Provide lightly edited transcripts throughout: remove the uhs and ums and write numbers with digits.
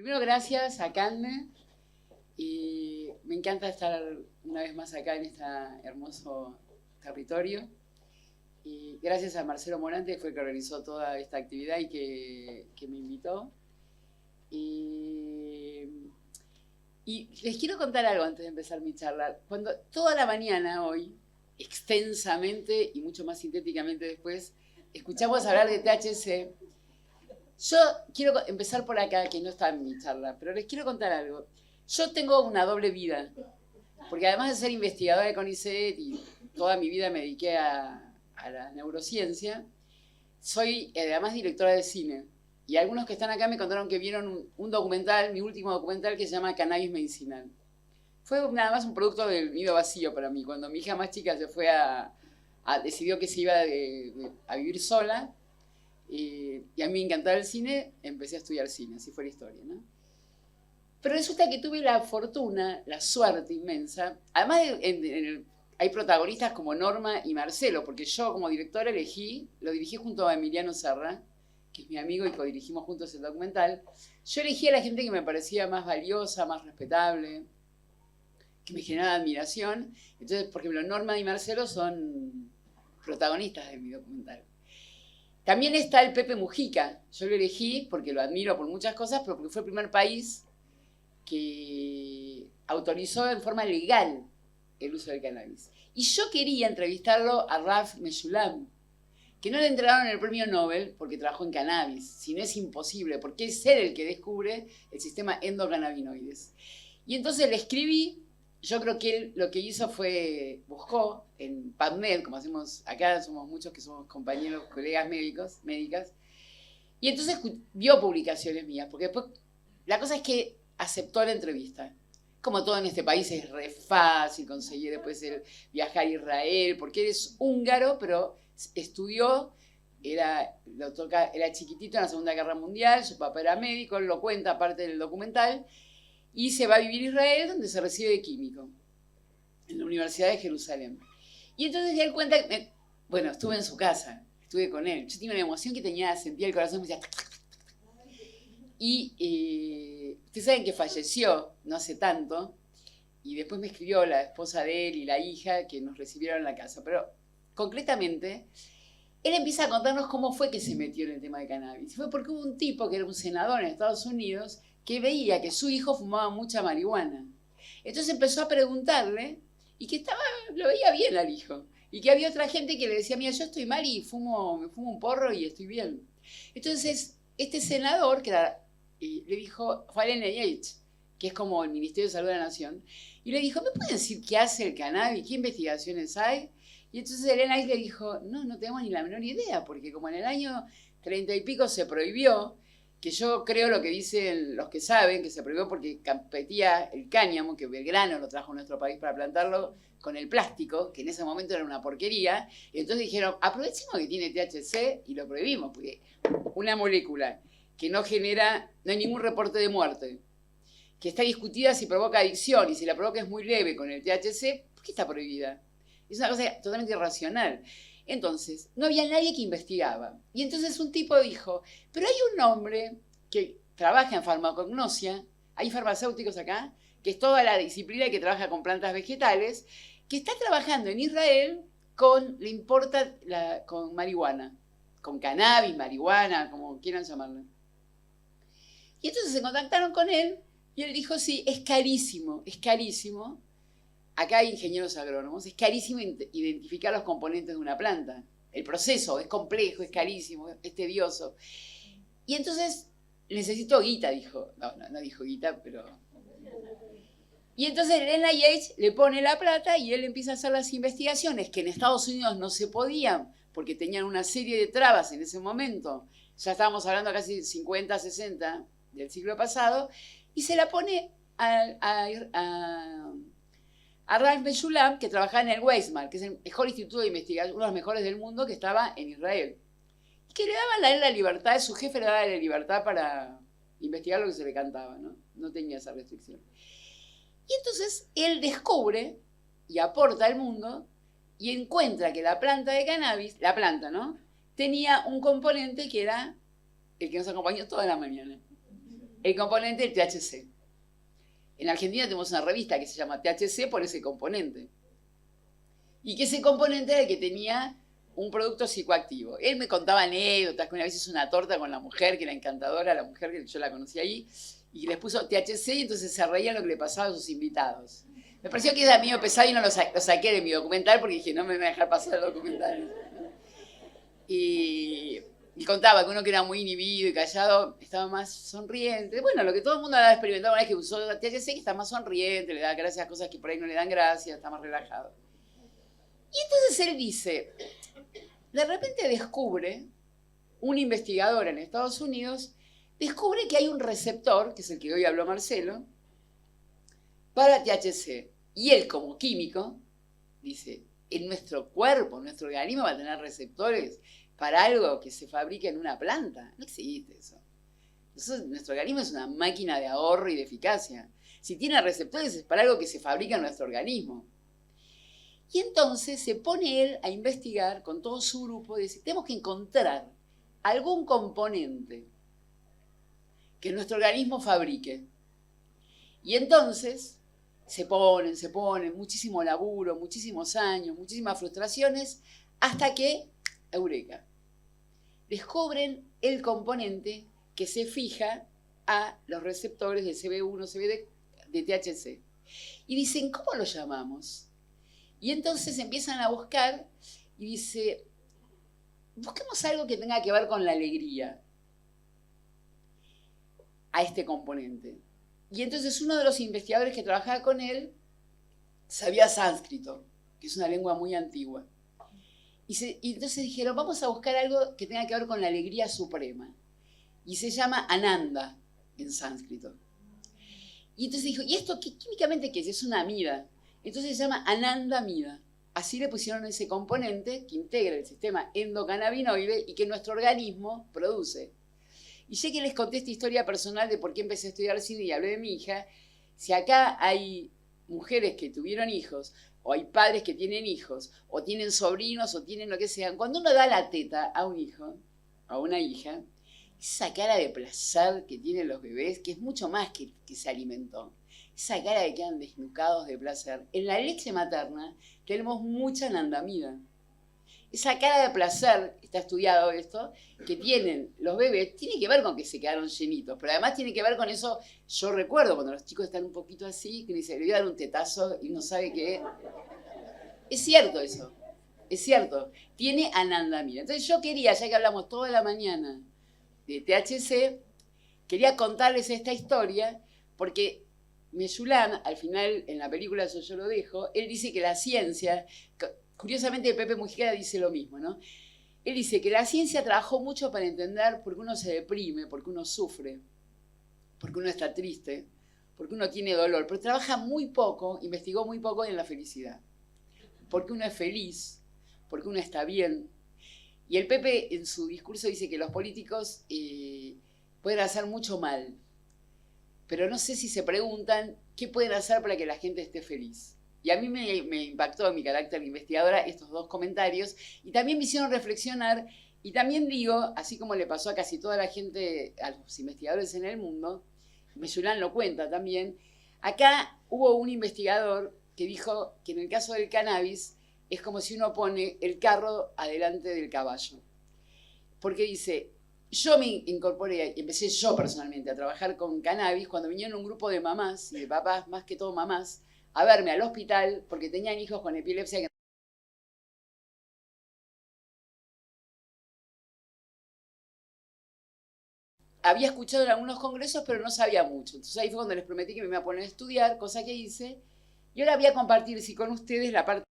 Primero, gracias a Canme. Y me encanta estar una vez más acá en este hermoso territorio. Y gracias a Marcelo Morante, que fue el que organizó toda esta actividad y que me invitó. Y les quiero contar algo antes de empezar mi charla. Cuando toda la mañana hoy, extensamente y mucho más sintéticamente después, escuchamos hablar de THC, yo quiero empezar por acá, que no está en mi charla, pero les quiero contar algo. Yo tengo una doble vida, porque además de ser investigadora de CONICET y toda mi vida me dediqué a la neurociencia, soy además directora de cine. Y algunos que están acá me contaron que vieron un documental, mi último documental, que se llama Cannabis Medicinal. Fue nada más un producto del nido vacío para mí. Cuando mi hija más chica se fue decidió que se iba a vivir sola, y a mí me encantaba el cine, empecé a estudiar cine, así fue la historia, ¿no? Pero resulta que tuve la fortuna, la suerte inmensa, además hay protagonistas como Norma y Marcelo, porque yo como directora lo dirigí junto a Emiliano Serra, que es mi amigo y codirigimos juntos el documental. Yo elegí a la gente que me parecía más valiosa, más respetable, que me generaba admiración. Entonces, por ejemplo, Norma y Marcelo son protagonistas de mi documental. También está el Pepe Mujica. Yo lo elegí porque lo admiro por muchas cosas, pero porque fue el primer país que autorizó en forma legal el uso del cannabis. Y yo quería entrevistarlo a Ralph Meshulam, que no le entregaron el premio Nobel porque trabajó en cannabis, si no es imposible, porque es él el que descubre el sistema endocannabinoides. Y entonces le escribí. Yo creo que él lo que hizo fue, buscó en PubMed, como hacemos acá, somos muchos que somos compañeros, colegas médicas, y entonces vio publicaciones mías, porque después, la cosa es que aceptó la entrevista. Como todo en este país es re fácil conseguir después viajar a Israel, porque él es húngaro, pero estudió, era chiquitito en la Segunda Guerra Mundial, su papá era médico, él lo cuenta aparte del documental, y se va a vivir a Israel, donde se recibe de químico, en la Universidad de Jerusalén. Y entonces él cuenta, bueno, estuve en su casa, estuve con él. Yo tenía una emoción que sentía el corazón, me decía... Y ustedes saben que falleció no hace tanto, y después me escribió la esposa de él y la hija que nos recibieron en la casa. Pero concretamente, él empieza a contarnos cómo fue que se metió en el tema de cannabis. Fue porque hubo un tipo que era un senador en Estados Unidos que veía que su hijo fumaba mucha marihuana. Entonces empezó a preguntarle y que lo veía bien al hijo. Y que había otra gente que le decía, mira, yo estoy mal y me fumo un porro y estoy bien. Entonces, este senador, le dijo, fue al NIH, que es como el Ministerio de Salud de la Nación, y le dijo, ¿me pueden decir qué hace el cannabis? ¿Qué investigaciones hay? Y entonces el NIH le dijo, no tenemos ni la menor idea, porque como en el año 30 y pico se prohibió, que yo creo lo que dicen los que saben, que se prohibió porque competía el cáñamo, que Belgrano lo trajo a nuestro país para plantarlo, con el plástico, que en ese momento era una porquería, y entonces dijeron, aprovechemos que tiene THC y lo prohibimos, porque una molécula que no hay ningún reporte de muerte, que está discutida si provoca adicción, y si la provoca es muy leve con el THC, ¿por qué está prohibida? Es una cosa totalmente irracional. Entonces, no había nadie que investigaba. Y entonces un tipo dijo, pero hay un hombre que trabaja en farmacognosia, hay farmacéuticos acá, que es toda la disciplina que trabaja con plantas vegetales, que está trabajando en Israel con marihuana, con cannabis, marihuana, como quieran llamarlo. Y entonces se contactaron con él y él dijo, sí, es carísimo. Acá hay ingenieros agrónomos, es carísimo identificar los componentes de una planta. El proceso es complejo, es carísimo, es tedioso. Y entonces, necesito guita, dijo. No dijo guita, pero... Y entonces el NIH le pone la plata y él empieza a hacer las investigaciones que en Estados Unidos no se podían, porque tenían una serie de trabas en ese momento. Ya estábamos hablando casi 50, 60 del siglo pasado, y se la pone a Ralph Meshulam, que trabajaba en el Weizmann, que es el mejor instituto de investigación, uno de los mejores del mundo, que estaba en Israel. Y que le daban a él la libertad, su jefe le daba la libertad para investigar lo que se le cantaba, ¿no? No tenía esa restricción. Y entonces él descubre y aporta al mundo y encuentra que la planta de cannabis, la planta, ¿no?, tenía un componente que era el que nos acompañó toda la mañana. el componente del THC. En Argentina tenemos una revista que se llama THC por ese componente. Y que ese componente era el que tenía un producto psicoactivo. Él me contaba anécdotas, que una vez hizo una torta con la mujer, que era encantadora, la mujer que yo la conocí ahí, y les puso THC y entonces se reían lo que le pasaba a sus invitados. Me pareció que era medio pesado y no lo saqué de mi documental porque dije, no me voy a dejar pasar el documental. Y contaba que uno que era muy inhibido y callado estaba más sonriente. Bueno, lo que todo el mundo ha experimentado una vez que usó THC, que está más sonriente, le da gracias a cosas que por ahí no le dan gracias, está más relajado. Y entonces él dice, de repente descubre, un investigador en Estados Unidos, descubre que hay un receptor, que es el que hoy habló Marcelo, para THC. Y él, como químico, dice, en nuestro cuerpo, nuestro organismo va a tener receptores para algo que se fabrica en una planta. No existe eso. Entonces, nuestro organismo es una máquina de ahorro y de eficacia. Si tiene receptores es para algo que se fabrica en nuestro organismo. Y entonces se pone él a investigar con todo su grupo y dice, tenemos que encontrar algún componente que nuestro organismo fabrique. Y entonces se ponen, muchísimo laburo, muchísimos años, muchísimas frustraciones, hasta que, eureka, descubren el componente que se fija a los receptores de CB1, CBD, de THC. Y dicen, ¿cómo lo llamamos? Y entonces empiezan a buscar y dice, busquemos algo que tenga que ver con la alegría a este componente. Y entonces uno de los investigadores que trabajaba con él sabía sánscrito, que es una lengua muy antigua. Y entonces dijeron, vamos a buscar algo que tenga que ver con la alegría suprema. Y se llama Ananda en sánscrito. Y entonces dijo, ¿y esto químicamente qué es? Es una amida. Entonces se llama anandamida. Así le pusieron ese componente que integra el sistema endocannabinoide y que nuestro organismo produce. Y sé que les conté esta historia personal de por qué empecé a estudiar cine y hablé de mi hija. Si acá hay mujeres que tuvieron hijos, o hay padres que tienen hijos, o tienen sobrinos, o tienen lo que sea, cuando uno da la teta a un hijo, a una hija, esa cara de placer que tienen los bebés, que es mucho más que se alimentó, esa cara de que quedan desnucados de placer. En la leche materna tenemos mucha anandamida. Esa cara de placer, está estudiado esto, que tienen los bebés, tiene que ver con que se quedaron llenitos, pero además tiene que ver con eso, yo recuerdo cuando los chicos están un poquito así, que dice, le voy a dar un tetazo y no sabe qué. Es cierto eso, es cierto, tiene anandamida. Entonces yo quería, ya que hablamos toda la mañana de THC, quería contarles esta historia, porque Mesulán, al final, en la película Eso yo lo dejo, él dice que la ciencia, curiosamente Pepe Mujica dice lo mismo, ¿no? Él dice que la ciencia trabajó mucho para entender por qué uno se deprime, por qué uno sufre, por qué uno está triste, por qué uno tiene dolor, pero trabaja muy poco, investigó muy poco en la felicidad. Por qué uno es feliz, por qué uno está bien. Y el Pepe en su discurso dice que los políticos pueden hacer mucho mal, pero no sé si se preguntan qué pueden hacer para que la gente esté feliz. Y a mí me impactó en mi carácter de investigadora estos dos comentarios y también me hicieron reflexionar y también digo, así como le pasó a casi toda la gente, a los investigadores en el mundo, Mesulán lo cuenta también, acá hubo un investigador que dijo que en el caso del cannabis es como si uno pone el carro adelante del caballo. Porque dice, yo me incorporé, empecé yo personalmente a trabajar con cannabis cuando vinieron un grupo de mamás y de papás, más que todo mamás, a verme al hospital porque tenían hijos con epilepsia. Había escuchado en algunos congresos, pero no sabía mucho. Entonces ahí fue cuando les prometí que me iba a poner a estudiar, cosa que hice. Y ahora voy a compartir con ustedes la parte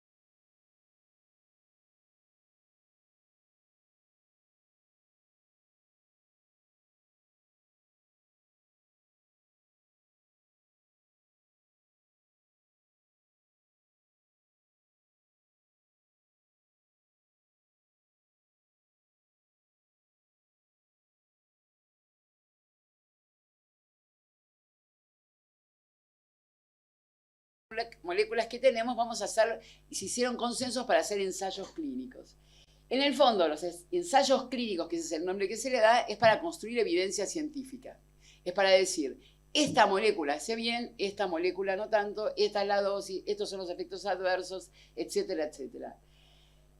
moléculas que tenemos, vamos a hacer, y se hicieron consensos para hacer ensayos clínicos. En el fondo, los ensayos clínicos, que ese es el nombre que se le da, es para construir evidencia científica. Es para decir, esta molécula hace bien, esta molécula no tanto, esta es la dosis, estos son los efectos adversos, etcétera, etcétera.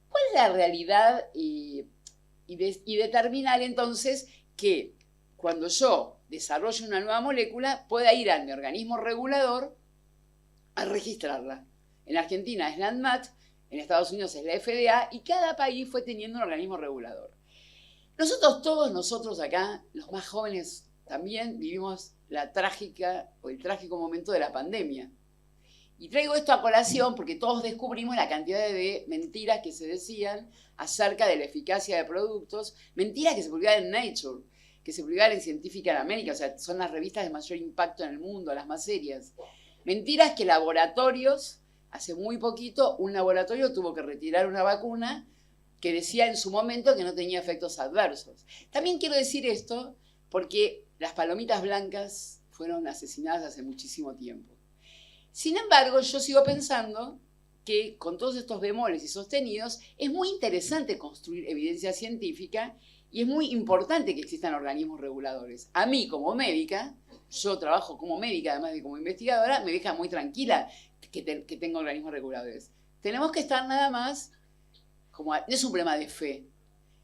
¿Cuál es la realidad? Y determinar entonces que cuando yo desarrollo una nueva molécula pueda ir a mi organismo regulador a registrarla. En Argentina es la ANMAT, en Estados Unidos es la FDA y cada país fue teniendo un organismo regulador. Todos nosotros acá, los más jóvenes también, vivimos la trágica o el trágico momento de la pandemia. Y traigo esto a colación porque todos descubrimos la cantidad de mentiras que se decían acerca de la eficacia de productos, mentiras que se publicaban en Nature, que se publicaban en Scientific American, o sea, son las revistas de mayor impacto en el mundo, las más serias. Mentiras que laboratorios, hace muy poquito, un laboratorio tuvo que retirar una vacuna que decía en su momento que no tenía efectos adversos. También quiero decir esto porque las palomitas blancas fueron asesinadas hace muchísimo tiempo. Sin embargo, yo sigo pensando que con todos estos bemoles y sostenidos es muy interesante construir evidencia científica y es muy importante que existan organismos reguladores. A mí, como médica, yo trabajo como médica, además de como investigadora, me deja muy tranquila que tenga organismos reguladores. Tenemos que estar nada más, no es un problema de fe,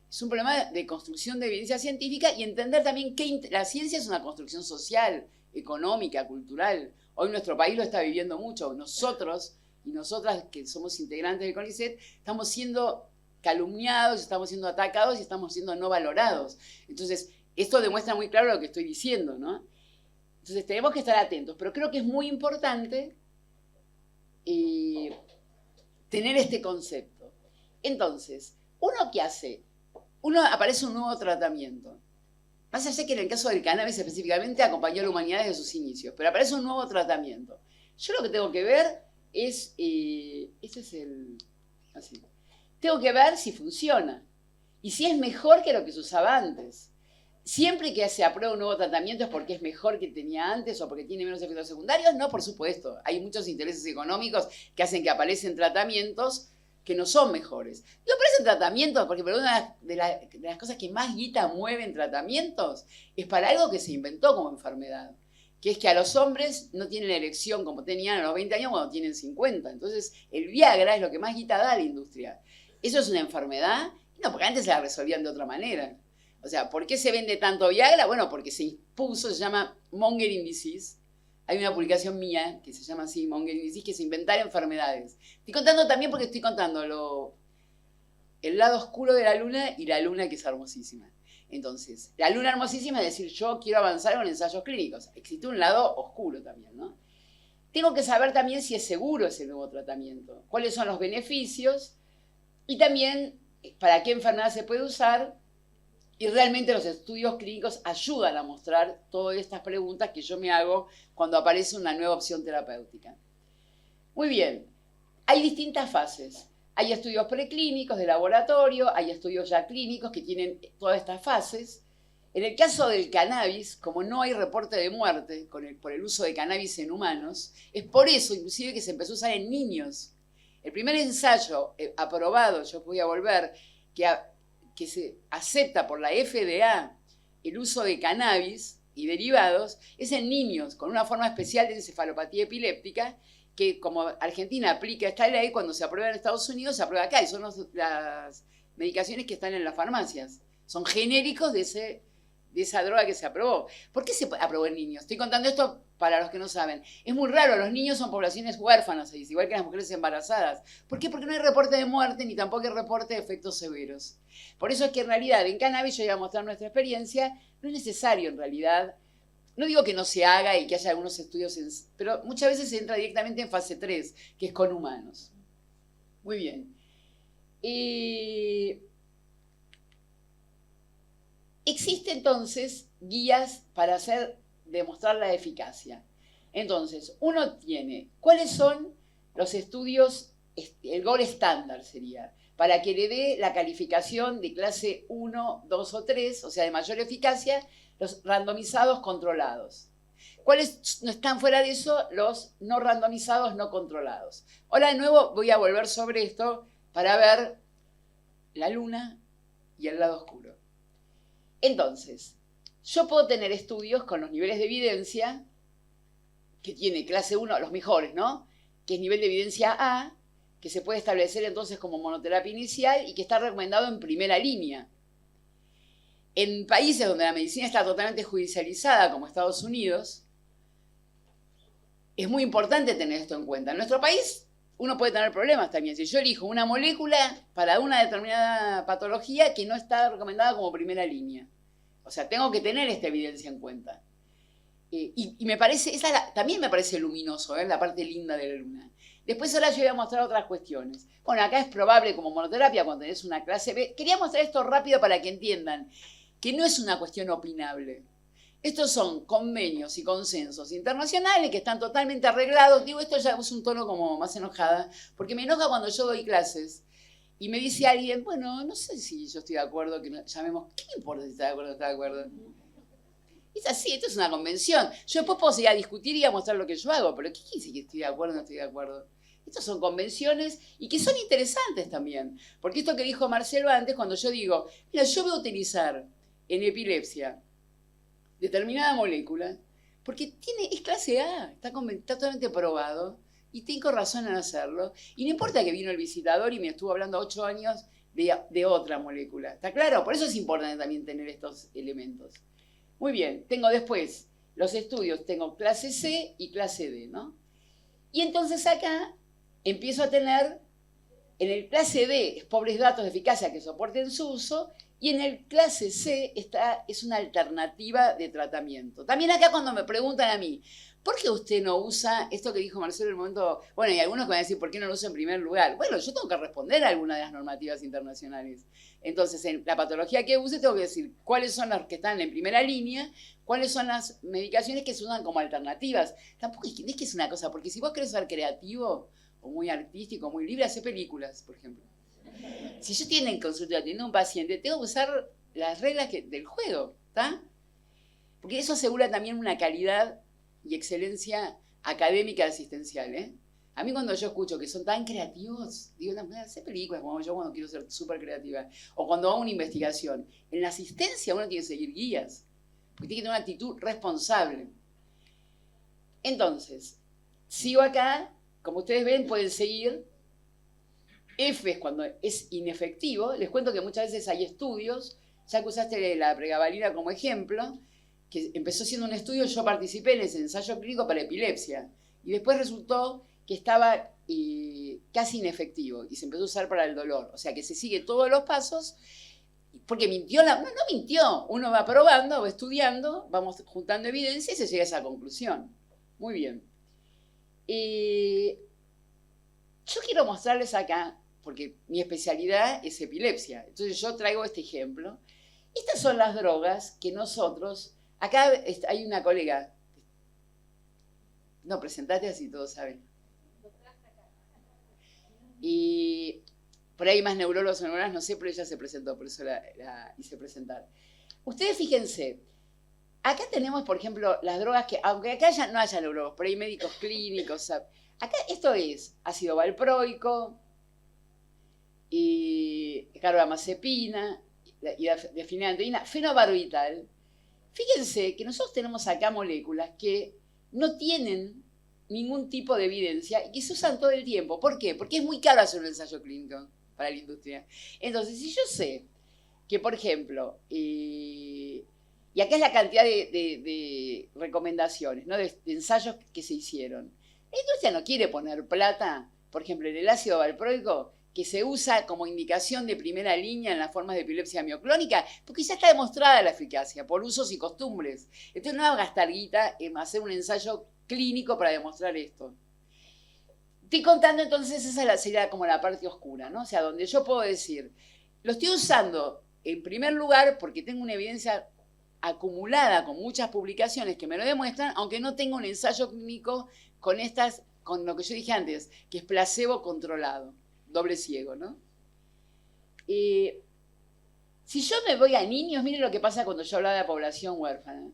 es un problema de construcción de evidencia científica y entender también que la ciencia es una construcción social, económica, cultural. Hoy nuestro país lo está viviendo mucho. Nosotros y nosotras que somos integrantes del CONICET estamos siendo calumniados, estamos siendo atacados y estamos siendo no valorados. Entonces, esto demuestra muy claro lo que estoy diciendo, ¿no? Entonces, tenemos que estar atentos. Pero creo que es muy importante tener este concepto. Entonces, ¿uno qué hace? Aparece un nuevo tratamiento. Más allá que en el caso del cannabis específicamente acompañó a la humanidad desde sus inicios, pero aparece un nuevo tratamiento. Yo lo que tengo que ver es, tengo que ver si funciona y si es mejor que lo que se usaba antes. Siempre que se aprueba un nuevo tratamiento es porque es mejor que tenía antes o porque tiene menos efectos secundarios. No, por supuesto. Hay muchos intereses económicos que hacen que aparecen tratamientos que no son mejores. No aparecen tratamientos, porque una de las cosas que más guita mueve en tratamientos es para algo que se inventó como enfermedad, que es que a los hombres no tienen erección como tenían a los 20 años cuando tienen 50. Entonces, el Viagra es lo que más guita da a la industria. ¿Eso es una enfermedad? No, porque antes se la resolvían de otra manera. O sea, ¿por qué se vende tanto Viagra? Bueno, porque se impuso, se llama Mongering Disease. Hay una publicación mía que se llama así, Mongering Disease, que es inventar enfermedades. Estoy contando también porque estoy contando el lado oscuro de la luna y la luna que es hermosísima. Entonces, la luna hermosísima es decir, yo quiero avanzar con ensayos clínicos. Existe un lado oscuro también, ¿no? Tengo que saber también si es seguro ese nuevo tratamiento, cuáles son los beneficios y también para qué enfermedad se puede usar. Y realmente los estudios clínicos ayudan a mostrar todas estas preguntas que yo me hago cuando aparece una nueva opción terapéutica. Muy bien, hay distintas fases. Hay estudios preclínicos de laboratorio, hay estudios ya clínicos que tienen todas estas fases. En el caso del cannabis, como no hay reporte de muerte por el uso de cannabis en humanos, es por eso inclusive que se empezó a usar en niños. El primer ensayo aprobado, yo voy a volver, que se acepta por la FDA el uso de cannabis y derivados, es en niños con una forma especial de encefalopatía epiléptica, que como Argentina aplica esta ley, cuando se aprueba en Estados Unidos, se aprueba acá, y son las medicaciones que están en las farmacias. Son genéricos de esa droga que se aprobó. ¿Por qué se aprobó en niños? Estoy contando esto para los que no saben. Es muy raro, los niños son poblaciones huérfanas, igual que las mujeres embarazadas. ¿Por qué? Porque no hay reporte de muerte ni tampoco hay reporte de efectos severos. Por eso es que en realidad en cannabis, yo voy a mostrar nuestra experiencia, no es necesario en realidad. No digo que no se haga y que haya algunos estudios, pero muchas veces se entra directamente en fase 3, que es con humanos. Muy bien. Existen entonces guías para demostrar la eficacia. Entonces, uno tiene, ¿cuáles son los estudios? El gold estándar sería, para que le dé la calificación de clase 1, 2 o 3, o sea, de mayor eficacia, los randomizados controlados. ¿Cuáles no están fuera de eso? Los no randomizados no controlados. Ahora de nuevo voy a volver sobre esto para ver la luna y el lado oscuro. Entonces, yo puedo tener estudios con los niveles de evidencia que tiene clase 1, los mejores, ¿no? Que es nivel de evidencia A, que se puede establecer entonces como monoterapia inicial y que está recomendado en primera línea. En países donde la medicina está totalmente judicializada, como Estados Unidos, es muy importante tener esto en cuenta. En nuestro país uno puede tener problemas también. Si yo elijo una molécula para una determinada patología que no está recomendada como primera línea. O sea, tengo que tener esta evidencia en cuenta. Y me parece, también me parece luminoso, la parte linda de la luna. Después ahora yo voy a mostrar otras cuestiones. Bueno, acá es probable como monoterapia cuando tenés una clase B. Quería mostrar esto rápido para que entiendan que no es una cuestión opinable. Estos son convenios y consensos internacionales que están totalmente arreglados. Digo, esto ya es un tono como más enojada, porque me enoja cuando yo doy clases y me dice alguien, bueno, no sé si yo estoy de acuerdo, que llamemos, ¿qué me importa si está de acuerdo o no está de acuerdo? Es así, esto es una convención. Yo después puedo seguir a discutir y a mostrar lo que yo hago, pero ¿qué quiere decir que estoy de acuerdo o no estoy de acuerdo? Estas son convenciones y que son interesantes también. Porque esto que dijo Marcelo antes, cuando yo digo, mira, yo voy a utilizar en epilepsia determinada molécula, porque es clase A, está totalmente probado, y tengo razón en hacerlo. Y no importa que vino el visitador y me estuvo hablando 8 años de otra molécula. ¿Está claro? Por eso es importante también tener estos elementos. Muy bien, tengo después los estudios, tengo clase C y clase D, ¿no? Y entonces acá empiezo a tener, en el clase D, pobres datos de eficacia que soporten su uso, y en el clase C es una alternativa de tratamiento. También acá cuando me preguntan a mí, ¿por qué usted no usa esto que dijo Marcelo en el momento? Bueno, y algunos van a decir, ¿por qué no lo usa en primer lugar? Bueno, yo tengo que responder a alguna de las normativas internacionales. Entonces, en la patología que use, tengo que decir cuáles son las que están en primera línea, cuáles son las medicaciones que se usan como alternativas. Tampoco es que es una cosa, porque si vos querés ser creativo, o muy artístico, muy libre, hace películas, por ejemplo. Si yo tengo en consulta, teniendo un paciente, tengo que usar las reglas del juego, ¿está? Porque eso asegura también una calidad y excelencia académica asistencial, ¿eh? A mí cuando yo escucho que son tan creativos, digo, no, hacer películas como yo cuando quiero ser súper creativa, o cuando hago una investigación. En la asistencia uno tiene que seguir guías, porque tiene que tener una actitud responsable. Entonces, sigo acá, como ustedes ven, pueden seguir. F es cuando es inefectivo. Les cuento que muchas veces hay estudios, ya que usaste la pregabalina como ejemplo, que empezó siendo un estudio, yo participé en ese ensayo clínico para epilepsia, y después resultó que estaba casi inefectivo, y se empezó a usar para el dolor. O sea que se sigue todos los pasos, porque mintió no mintió, uno va probando, va estudiando, vamos juntando evidencia y se llega a esa conclusión. Muy bien. Yo quiero mostrarles acá, porque mi especialidad es epilepsia, entonces yo traigo este ejemplo. Estas son las drogas que nosotros, acá hay una colega, no, presentate así todos saben. Y por ahí más neurólogos o neurólogas, no sé, pero ella se presentó, por eso la hice presentar. Ustedes fíjense, acá tenemos, por ejemplo, las drogas que, aunque acá ya no haya neurólogos, pero hay médicos clínicos, acá esto es ácido valproico, y carbamazepina, y difenidramina, fenobarbital. Fíjense que nosotros tenemos acá moléculas que no tienen ningún tipo de evidencia y que se usan todo el tiempo. ¿Por qué? Porque es muy caro hacer un ensayo clínico para la industria. Entonces, si yo sé que, por ejemplo, y acá es la cantidad de recomendaciones, ¿no? de ensayos que se hicieron. La industria no quiere poner plata, por ejemplo, en el ácido valproico, que se usa como indicación de primera línea en las formas de epilepsia mioclónica, porque ya está demostrada la eficacia por usos y costumbres. Entonces no va a gastar guita en hacer un ensayo clínico para demostrar esto. Estoy contando entonces, esa sería como la parte oscura, ¿no? O sea, donde yo puedo decir, lo estoy usando en primer lugar porque tengo una evidencia acumulada con muchas publicaciones que me lo demuestran, aunque no tenga un ensayo clínico con lo que yo dije antes, que es placebo controlado, doble ciego, ¿no? Si yo me voy a niños, miren lo que pasa cuando yo hablaba de la población huérfana.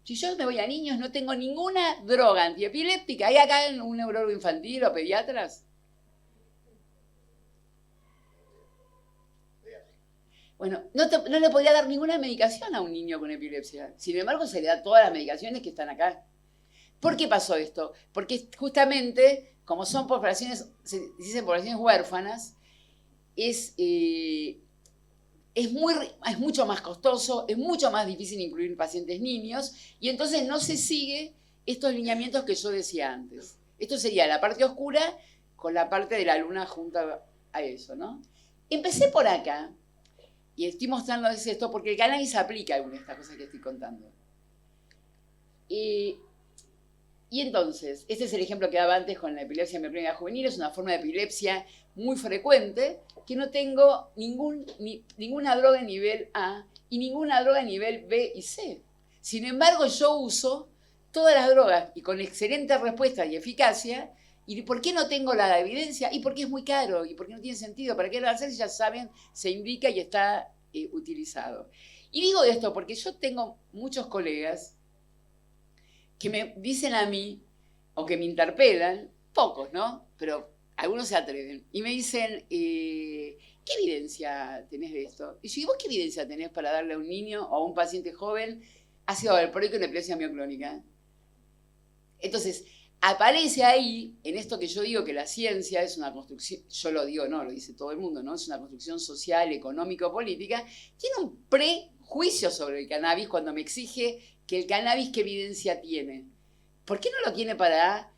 Si yo me voy a niños, no tengo ninguna droga antiepiléptica. ¿Hay acá un neurólogo infantil o pediatras? Bueno, no le podría dar ninguna medicación a un niño con epilepsia. Sin embargo, se le da todas las medicaciones que están acá. ¿Por qué pasó esto? Porque justamente, como son poblaciones, se dicen poblaciones huérfanas, es mucho más costoso, es mucho más difícil incluir pacientes niños, y entonces no se sigue estos lineamientos que yo decía antes. Esto sería la parte oscura con la parte de la luna junta a eso, ¿no? Empecé por acá, y estoy mostrándoles esto porque el cannabis aplica algunas de estas cosas que estoy contando. Y entonces, este es el ejemplo que daba antes con la epilepsia mioclónica juvenil, es una forma de epilepsia muy frecuente, que no tengo ninguna droga de nivel A y ninguna droga de nivel B y C. Sin embargo, yo uso todas las drogas y con excelente respuesta y eficacia. ¿Y por qué no tengo la evidencia? Y porque es muy caro, y porque no tiene sentido. ¿Para qué lo hacer si ya saben, se indica y está utilizado? Y digo esto porque yo tengo muchos colegas que me dicen a mí, o que me interpelan, pocos, ¿no? Pero algunos se atreven, y me dicen, ¿qué evidencia tenés de esto? Y yo digo, ¿vos qué evidencia tenés para darle a un niño o a un paciente joven ácido valproico en epilepsia mioclónica? Entonces, aparece ahí, en esto que yo digo que la ciencia es una construcción, yo lo digo, no, lo dice todo el mundo, ¿no? Es una construcción social, económico-política, tiene un prejuicio sobre el cannabis cuando me exige que el cannabis, ¿qué evidencia tiene? ¿Por qué no lo tiene para,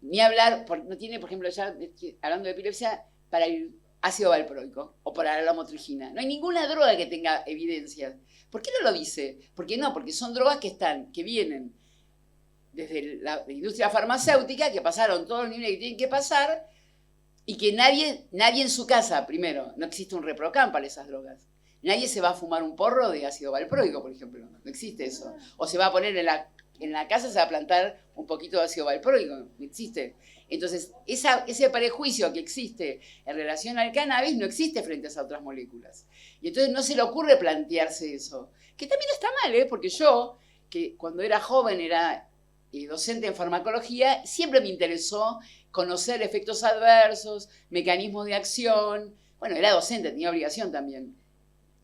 ni hablar, no tiene, por ejemplo, ya hablando de epilepsia, para el ácido valproico o para la lamotrigina? No hay ninguna droga que tenga evidencia. ¿Por qué no lo dice? Porque no, porque son drogas que vienen desde la industria farmacéutica, que pasaron todos los niveles que tienen que pasar, y que nadie en su casa, primero, no existe un reprocam para esas drogas. Nadie se va a fumar un porro de ácido valproico, por ejemplo. No existe eso. O se va a poner en la casa, se va a plantar un poquito de ácido valproico. No existe. Entonces, ese prejuicio que existe en relación al cannabis no existe frente a esas otras moléculas. Y entonces no se le ocurre plantearse eso. Que también está mal, porque yo, que cuando era joven era docente en farmacología, siempre me interesó conocer efectos adversos, mecanismos de acción. Bueno, era docente, tenía obligación también.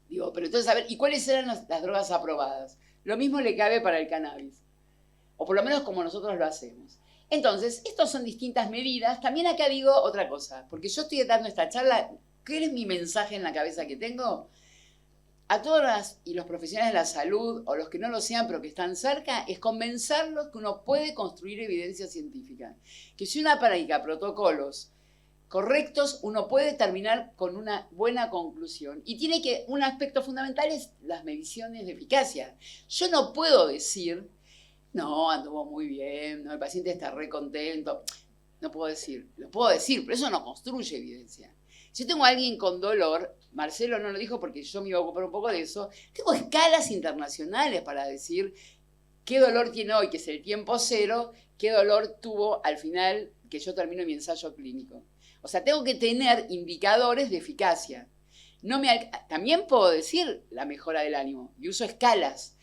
Digo, pero entonces, a ver, ¿y cuáles eran las drogas aprobadas? Lo mismo le cabe para el cannabis, o por lo menos como nosotros lo hacemos. Entonces, estas son distintas medidas. También acá digo otra cosa, porque yo estoy dando esta charla, ¿qué es mi mensaje en la cabeza que tengo? A todos los profesionales de la salud, o los que no lo sean, pero que están cerca, es convencerlos que uno puede construir evidencia científica. Que si uno aplica protocolos correctos, uno puede terminar con una buena conclusión. Y un aspecto fundamental es las mediciones de eficacia. Yo no puedo decir, no, anduvo muy bien, no, el paciente está re contento. No puedo decir, lo puedo decir, pero eso no construye evidencia. Si yo tengo a alguien con dolor, Marcelo no lo dijo porque yo me iba a ocupar un poco de eso, tengo escalas internacionales para decir qué dolor tiene hoy, que es el tiempo cero, qué dolor tuvo al final que yo termino mi ensayo clínico. O sea, tengo que tener indicadores de eficacia. También puedo decir la mejora del ánimo, y uso escalas.